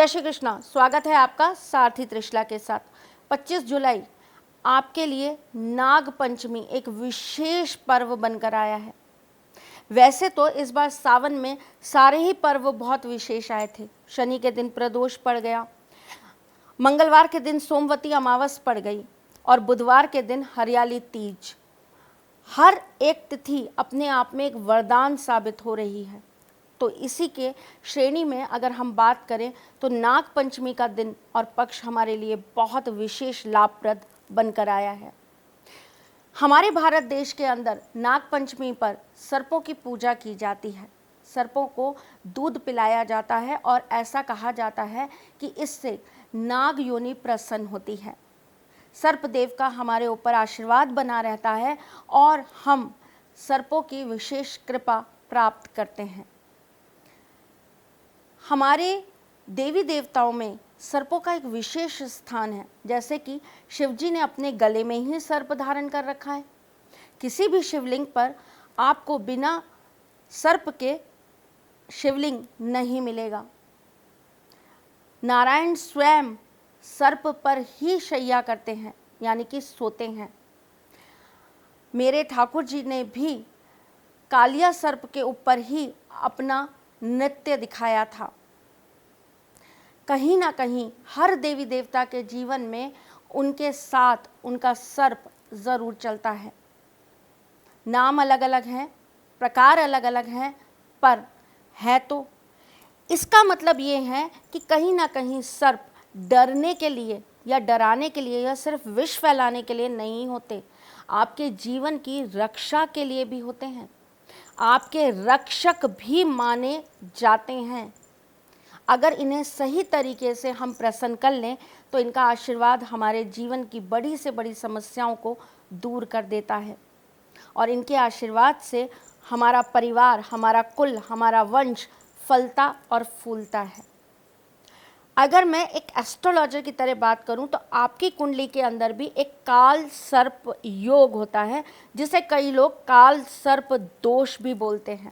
श्री कृष्णा। स्वागत है आपका सारथी त्रिशला के साथ। 25 जुलाई आपके लिए नाग पंचमी एक विशेष पर्व बनकर आया है। वैसे तो इस बार सावन में सारे ही पर्व बहुत विशेष आए थे। शनि के दिन प्रदोष पड़ गया, मंगलवार के दिन सोमवती अमावस पड़ गई और बुधवार के दिन हरियाली तीज। हर एक तिथि अपने आप में एक वरदान साबित हो रही है। तो इसी के श्रेणी में अगर हम बात करें तो नाग पंचमी का दिन और पक्ष हमारे लिए बहुत विशेष लाभप्रद बनकर आया है। हमारे भारत देश के अंदर नाग पंचमी पर सर्पों की पूजा की जाती है। सर्पों को दूध पिलाया जाता है और ऐसा कहा जाता है कि इससे नाग योनि प्रसन्न होती है। सर्पदेव का हमारे ऊपर आशीर्वाद बना रहता है और हम सर्पों की विशेष कृपा प्राप्त करते हैं। हमारे देवी देवताओं में सर्पों का एक विशेष स्थान है। जैसे कि शिवजी ने अपने गले में ही सर्प धारण कर रखा है। किसी भी शिवलिंग पर आपको बिना सर्प के शिवलिंग नहीं मिलेगा। नारायण स्वयं सर्प पर ही शैया करते हैं, यानी कि सोते हैं। मेरे ठाकुर जी ने भी कालिया सर्प के ऊपर ही अपना नृत्य दिखाया था। कहीं ना कहीं हर देवी देवता के जीवन में उनके साथ उनका सर्प ज़रूर चलता है। नाम अलग अलग हैं, प्रकार अलग अलग हैं, पर है तो इसका मतलब ये है कि कहीं ना कहीं सर्प डरने के लिए या डराने के लिए या सिर्फ विष फैलाने के लिए नहीं होते, आपके जीवन की रक्षा के लिए भी होते हैं। आपके रक्षक भी माने जाते हैं। अगर इन्हें सही तरीके से हम प्रसन्न कर लें तो इनका आशीर्वाद हमारे जीवन की बड़ी से बड़ी समस्याओं को दूर कर देता है और इनके आशीर्वाद से हमारा परिवार, हमारा कुल, हमारा वंश फलता और फूलता है। अगर मैं एक एस्ट्रोलॉजर की तरह बात करूं तो आपकी कुंडली के अंदर भी एक काल सर्प योग होता है, जिसे कई लोग काल सर्प दोष भी बोलते हैं।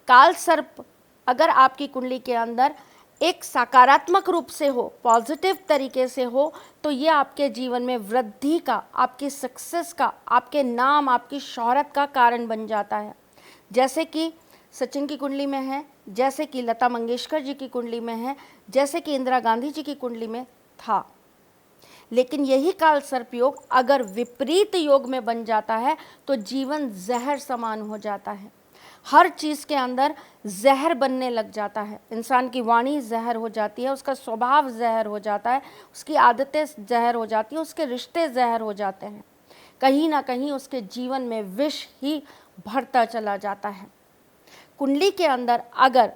काल सर्प अगर आपकी कुंडली के अंदर एक सकारात्मक रूप से हो, पॉजिटिव तरीके से हो, तो ये आपके जीवन में वृद्धि का, आपकी सक्सेस का, आपके नाम, आपकी शोहरत का कारण बन जाता है। जैसे कि सचिन की कुंडली में है, जैसे कि लता मंगेशकर जी की कुंडली में है, जैसे कि इंदिरा गांधी जी की कुंडली में था। लेकिन यही काल सर्प योग अगर विपरीत योग में बन जाता है तो जीवन जहर समान हो जाता है। हर चीज़ के अंदर जहर बनने लग जाता है। इंसान की वाणी जहर हो जाती है, उसका स्वभाव जहर हो जाता है, उसकी आदतें जहर हो जाती हैं, उसके रिश्ते जहर हो जाते हैं। कहीं ना कहीं उसके जीवन में विष ही भरता चला जाता है। कुंडली के अंदर अगर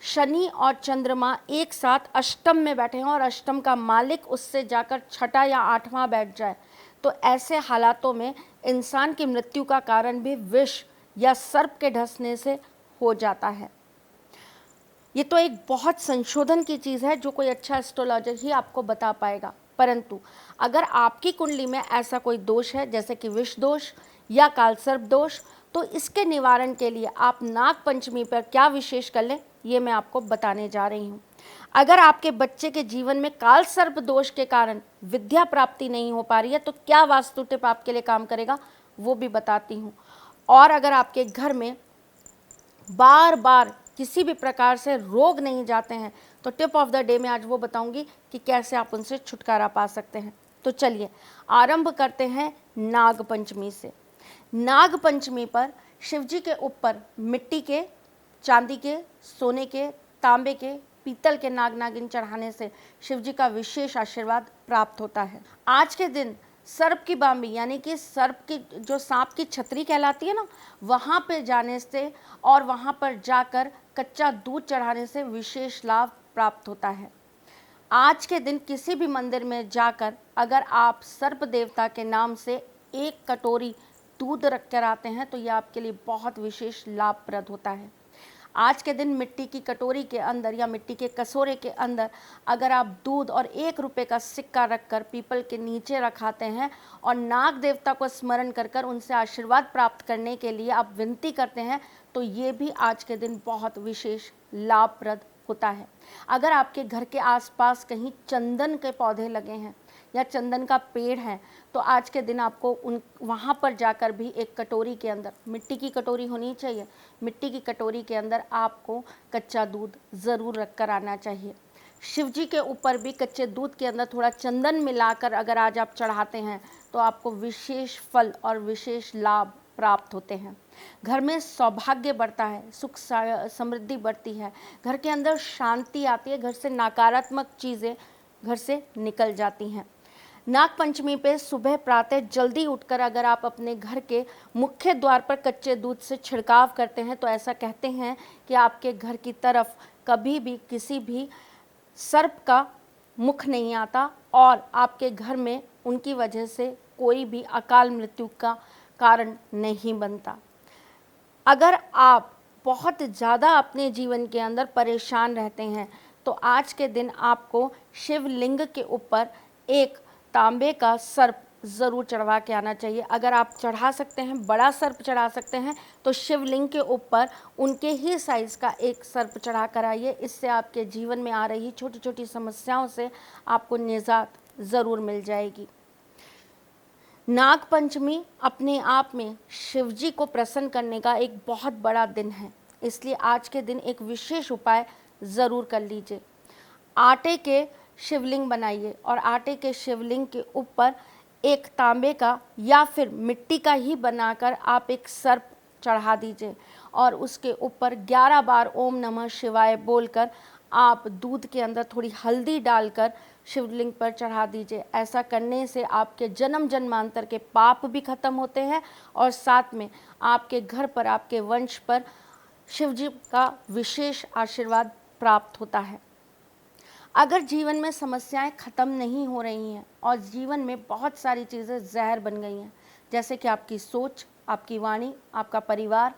शनि और चंद्रमा एक साथ अष्टम में बैठे हैं और अष्टम का मालिक उससे जाकर छठा या आठवां बैठ जाए तो ऐसे हालातों में इंसान की मृत्यु का कारण भी विष या सर्प के ढसने से हो जाता है। ये तो एक बहुत संशोधन की चीज़ है जो कोई अच्छा एस्ट्रोलॉजर ही आपको बता पाएगा। परंतु अगर आपकी कुंडली में ऐसा कोई दोष है, जैसे कि विष दोष या कालसर्प दोष, तो इसके निवारण के लिए आप नाग पंचमी पर क्या विशेष कर लें, ये मैं आपको बताने जा रही हूँ। अगर आपके बच्चे के जीवन में कालसर्प दोष के कारण विद्या प्राप्ति नहीं हो पा रही है तो क्या वास्तु टिप आपके लिए काम करेगा, वो भी बताती हूँ। और अगर आपके घर में बार बार किसी भी प्रकार से रोग नहीं जाते हैं तो टिप ऑफ द डे में आज वो बताऊंगी कि कैसे आप उनसे छुटकारा पा सकते हैं। तो चलिए आरंभ करते हैं नाग पंचमी से। नाग पंचमी पर शिवजी के ऊपर मिट्टी के, चांदी के, सोने के, तांबे के, पीतल के नाग नागिन चढ़ाने से शिवजी का विशेष आशीर्वाद प्राप्त होता है। आज के दिन सर्प की बांबी, यानी कि सर्प की जो सांप की छतरी कहलाती है ना, वहाँ पे जाने से और वहाँ पर जाकर कच्चा दूध चढ़ाने से विशेष लाभ प्राप्त होता है। आज के दिन किसी भी मंदिर में जाकर अगर आप सर्प देवता के नाम से एक कटोरी दूध रख कर आते हैं तो यह आपके लिए बहुत विशेष लाभप्रद होता है। आज के दिन मिट्टी की कटोरी के अंदर या मिट्टी के कसोरे के अंदर अगर आप दूध और 1 रुपये का सिक्का रखकर पीपल के नीचे रखाते हैं और नाग देवता को स्मरण कर कर उनसे आशीर्वाद प्राप्त करने के लिए आप विनती करते हैं तो ये भी आज के दिन बहुत विशेष लाभप्रद होता है। अगर आपके घर के आसपास कहीं चंदन के पौधे लगे हैं या चंदन का पेड़ है तो आज के दिन आपको वहाँ पर जाकर भी एक कटोरी के अंदर, मिट्टी की कटोरी होनी चाहिए, मिट्टी की कटोरी के अंदर आपको कच्चा दूध ज़रूर रख कर आना चाहिए। शिव जी के ऊपर भी कच्चे दूध के अंदर थोड़ा चंदन मिलाकर अगर आज आप चढ़ाते हैं तो आपको विशेष फल और विशेष लाभ प्राप्त होते हैं। घर में सौभाग्य बढ़ता है, सुख समृद्धि बढ़ती है, घर के अंदर शांति आती है, घर से नकारात्मक चीज़ें घर से निकल जाती हैं। नाग पंचमी पे सुबह प्रातः जल्दी उठकर अगर आप अपने घर के मुख्य द्वार पर कच्चे दूध से छिड़काव करते हैं तो ऐसा कहते हैं कि आपके घर की तरफ कभी भी किसी भी सर्प का मुख नहीं आता और आपके घर में उनकी वजह से कोई भी अकाल मृत्यु का कारण नहीं बनता। अगर आप बहुत ज़्यादा अपने जीवन के अंदर परेशान रहते हैं तो आज के दिन आपको शिवलिंग के ऊपर एक तांबे का सर्प ज़रूर चढ़वा के आना चाहिए। अगर आप चढ़ा सकते हैं, बड़ा सर्प चढ़ा सकते हैं तो शिवलिंग के ऊपर उनके ही साइज़ का एक सर्प चढ़ा कर आइए। इससे आपके जीवन में आ रही छोटी छोटी समस्याओं से आपको निजात ज़रूर मिल जाएगी। नाग पंचमी अपने आप में शिवजी को प्रसन्न करने का एक बहुत बड़ा दिन है, इसलिए आज के दिन एक विशेष उपाय ज़रूर कर लीजिए। आटे के शिवलिंग बनाइए और आटे के शिवलिंग के ऊपर एक तांबे का या फिर मिट्टी का ही बनाकर आप एक सर्प चढ़ा दीजिए और उसके ऊपर 11 बार ओम नमः शिवाय बोलकर आप दूध के अंदर थोड़ी हल्दी डालकर शिवलिंग पर चढ़ा दीजिए। ऐसा करने से आपके जन्म जन्मांतर के पाप भी खत्म होते हैं और साथ में आपके घर पर, आपके वंश पर शिवजी का विशेष आशीर्वाद प्राप्त होता है। अगर जीवन में समस्याएं ख़त्म नहीं हो रही हैं और जीवन में बहुत सारी चीज़ें जहर बन गई हैं, जैसे कि आपकी सोच, आपकी वाणी, आपका परिवार,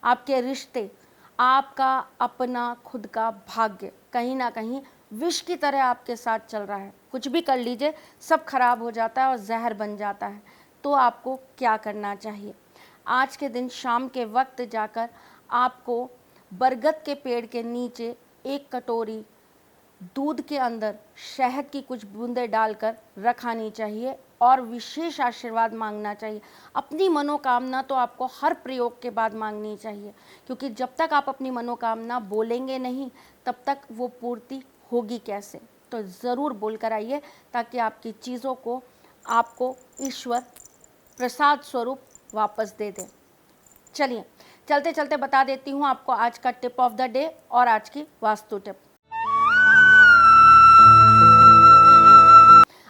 आपके रिश्ते, आपका अपना खुद का भाग्य कहीं ना कहीं विष की तरह आपके साथ चल रहा है, कुछ भी कर लीजिए सब खराब हो जाता है और जहर बन जाता है, तो आपको क्या करना चाहिए? आज के दिन शाम के वक्त जाकर आपको बरगद के पेड़ के नीचे एक कटोरी दूध के अंदर शहद की कुछ बूंदें डालकर रखानी चाहिए और विशेष आशीर्वाद मांगना चाहिए। अपनी मनोकामना तो आपको हर प्रयोग के बाद मांगनी चाहिए, क्योंकि जब तक आप अपनी मनोकामना बोलेंगे नहीं तब तक वो पूर्ति होगी कैसे। तो ज़रूर बोलकर आइए ताकि आपकी चीज़ों को आपको ईश्वर प्रसाद स्वरूप वापस दे दे। चलिए चलते चलते बता देती हूँ आपको आज का टिप ऑफ द डे और आज की वास्तु टिप।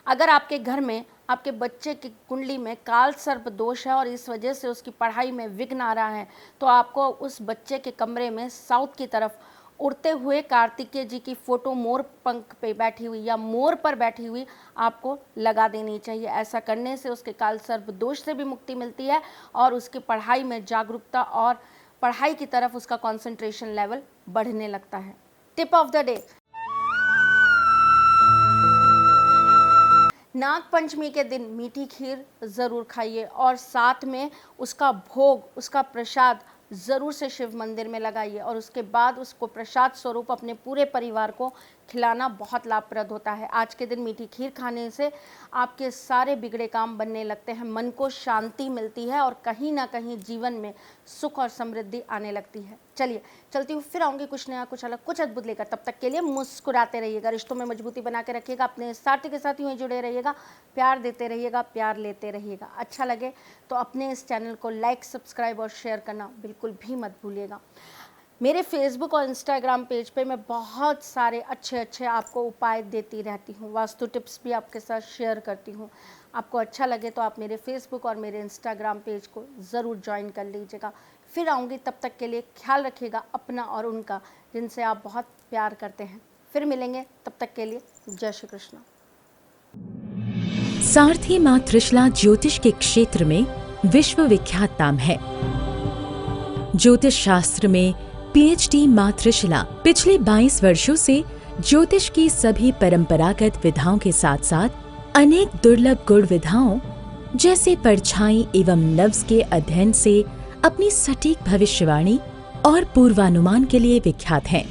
अगर आपके घर में आपके बच्चे की कुंडली में काल सर्प दोष है और इस वजह से उसकी पढ़ाई में विघ्न आ रहा है तो आपको उस बच्चे के कमरे में साउथ की तरफ उड़ते हुए कार्तिकेय जी की फ़ोटो मोर पंख पे बैठी हुई या मोर पर बैठी हुई आपको लगा देनी चाहिए। ऐसा करने से उसके काल सर्प दोष से भी मुक्ति मिलती है और उसकी पढ़ाई में जागरूकता और पढ़ाई की तरफ उसका कंसंट्रेशन लेवल बढ़ने लगता है। Tip of the day, Nag Panchami के दिन मीठी खीर ज़रूर खाइए और साथ में उसका भोग, उसका प्रसाद ज़रूर से शिव मंदिर में लगाइए और उसके बाद उसको प्रसाद स्वरूप अपने पूरे परिवार को खिलाना बहुत लाभप्रद होता है। आज के दिन मीठी खीर खाने से आपके सारे बिगड़े काम बनने लगते हैं, मन को शांति मिलती है और कहीं ना कहीं जीवन में सुख और समृद्धि आने लगती है। चलिए चलती हूँ, फिर आऊँगी कुछ नया, कुछ अलग, कुछ अद्भुत लेकर। तब तक के लिए मुस्कुराते रहिएगा, रिश्तों में मजबूती बना के रखिएगा, अपने साथी के साथ यूँ ही जुड़े रहिएगा, प्यार देते रहिएगा, प्यार लेते रहिएगा। अच्छा लगे तो अपने इस चैनल को लाइक, सब्सक्राइब और शेयर करना बिल्कुल भी मत भूलिएगा। मेरे फेसबुक और इंस्टाग्राम पेज पे मैं बहुत सारे अच्छे आपको उपाय देती रहती हूँ, वास्तु टिप्स भी आपके साथ शेयर करती हूँ। आपको अच्छा लगे तो आप मेरे फेसबुक और मेरे इंस्टाग्राम पेज को ज़रूर ज्वाइन कर लीजिएगा। फिर आऊँगी, तब तक के लिए ख्याल रखिएगा अपना और उनका जिनसे आप बहुत प्यार करते हैं। फिर मिलेंगे, तब तक के लिए जय श्री कृष्ण। सारथी मां त्रिशला ज्योतिष के क्षेत्र में विश्वविख्यात नाम है। ज्योतिष शास्त्र में पीएचडी मां त्रिशला पिछले 22 वर्षों से ज्योतिष की सभी परंपरागत विधाओं के साथ साथ अनेक दुर्लभ गुण विधाओं जैसे परछाई एवं नव्स के अध्ययन से अपनी सटीक भविष्यवाणी और पूर्वानुमान के लिए विख्यात हैं।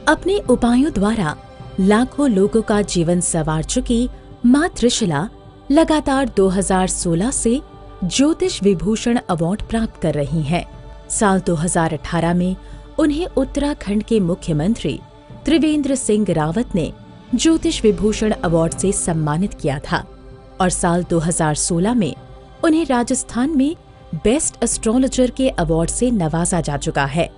अपने उपायों द्वारा लाखों लोगों का जीवन संवार चुकी मां त्रिशला लगातार 2016 से ज्योतिष विभूषण अवार्ड प्राप्त कर रही हैं। साल 2018 में उन्हें उत्तराखंड के मुख्यमंत्री त्रिवेंद्र सिंह रावत ने ज्योतिष विभूषण अवार्ड से सम्मानित किया था और साल 2016 में उन्हें राजस्थान में बेस्ट एस्ट्रोलॉजर के अवार्ड से नवाजा जा चुका है।